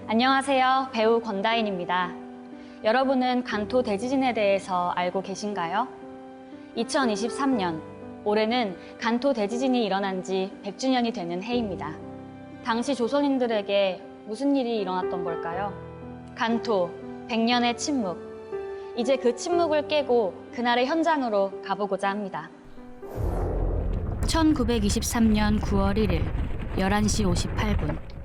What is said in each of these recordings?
안녕하세요. 배우 권다인입니다. 여러분은 간토 대지진에 대해서 알고 계신가요? 2023년, 올해는 간토 대지진이 일어난 지 100주년이 되는 해입니다. 당시 조선인들에게 무슨 일이 일어났던 걸까요? 간토, 100년의 침묵. 이제 그 침묵을 깨고 그날의 현장으로 가보고자 합니다. 1923년 9월 1일 11시 58분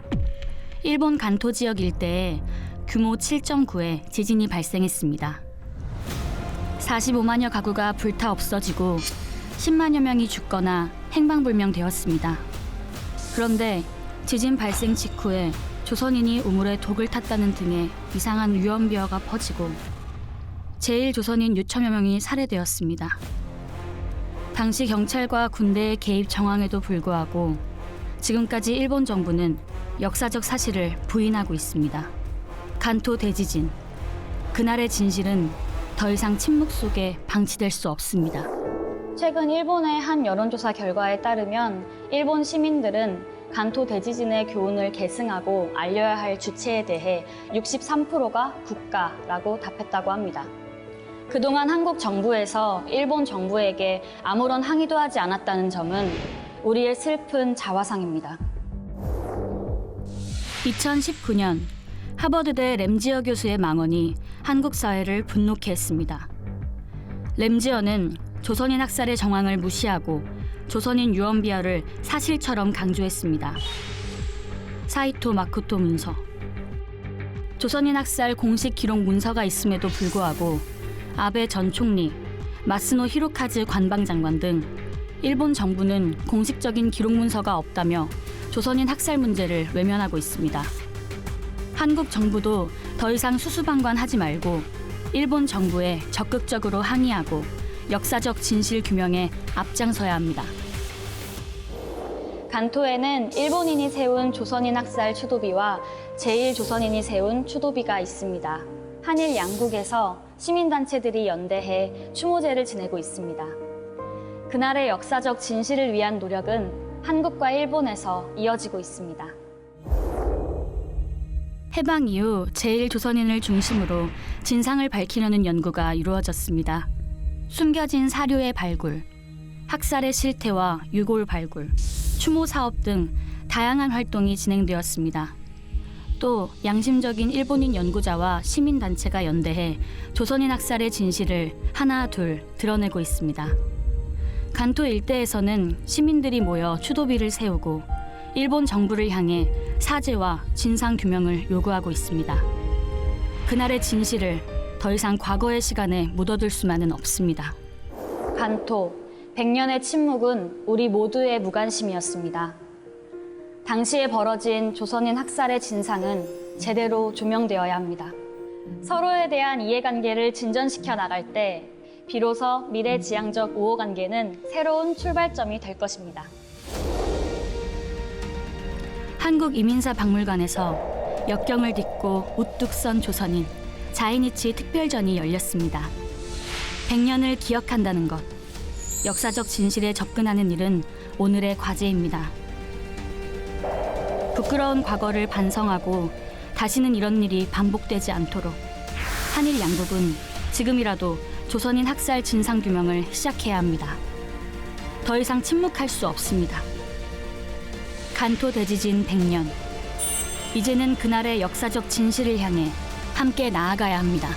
일본 간토 지역 일대에 규모 7.9의 지진이 발생했습니다. 45만여 가구가 불타 없어지고 10만여 명이 죽거나 행방불명되었습니다. 그런데 지진 발생 직후에 조선인이 우물에 독을 탔다는 등의 이상한 위험 비어가 퍼지고 제1조선인 6천여 명이 살해되었습니다. 당시 경찰과 군대의 개입 정황에도 불구하고 지금까지 일본 정부는 역사적 사실을 부인하고 있습니다. 간토 대지진, 그날의 진실은 더 이상 침묵 속에 방치될 수 없습니다. 최근 일본의 한 여론조사 결과에 따르면 일본 시민들은 간토 대지진의 교훈을 계승하고 알려야 할 주체에 대해 63%가 국가라고 답했다고 합니다. 그동안 한국 정부에서 일본 정부에게 아무런 항의도 하지 않았다는 점은 우리의 슬픈 자화상입니다. 2019년 하버드대 램지어 교수의 망언이 한국 사회를 분노케 했습니다. 램지어는 조선인 학살의 정황을 무시하고 조선인 유언 비어를 사실처럼 강조했습니다. 사이토 마코토 문서. 조선인 학살 공식 기록 문서가 있음에도 불구하고 아베 전 총리, 마스노 히로카즈 관방장관 등 일본 정부는 공식적인 기록 문서가 없다며 조선인 학살 문제를 외면하고 있습니다. 한국 정부도 더 이상 수수방관하지 말고 일본 정부에 적극적으로 항의하고 역사적 진실 규명에 앞장서야 합니다. 간토에는 일본인이 세운 조선인 학살 추도비와 제1조선인이 세운 추도비가 있습니다. 한일 양국에서 시민단체들이 연대해 추모제를 지내고 있습니다. 그날의 역사적 진실을 위한 노력은 한국과 일본에서 이어지고 있습니다. 해방 이후 제1조선인을 중심으로 진상을 밝히려는 연구가 이루어졌습니다. 숨겨진 사료의 발굴, 학살의 실태와 유골 발굴, 추모 사업 등 다양한 활동이 진행되었습니다. 또 양심적인 일본인 연구자와 시민단체가 연대해 조선인 학살의 진실을 하나 둘 드러내고 있습니다. 간토 일대에서는 시민들이 모여 추도비를 세우고 일본 정부를 향해 사죄와 진상 규명을 요구하고 있습니다. 그날의 진실을 더 이상 과거의 시간에 묻어둘 수만은 없습니다. 간토, 100년의 침묵은 우리 모두의 무관심이었습니다. 당시에 벌어진 조선인 학살의 진상은 제대로 조명되어야 합니다. 서로에 대한 이해관계를 진전시켜 나갈 때 비로소 미래지향적 우호관계는 새로운 출발점이 될 것입니다. 한국이민사박물관에서 역경을 딛고 우뚝 선 조선인 자이니치 특별전이 열렸습니다. 100년을 기억한다는 것, 역사적 진실에 접근하는 일은 오늘의 과제입니다. 부끄러운 과거를 반성하고 다시는 이런 일이 반복되지 않도록 한일 양국은 지금이라도 조선인 학살 진상규명을 시작해야 합니다. 더 이상 침묵할 수 없습니다. 간토 대지진 100년. 이제는 그날의 역사적 진실을 향해 함께 나아가야 합니다.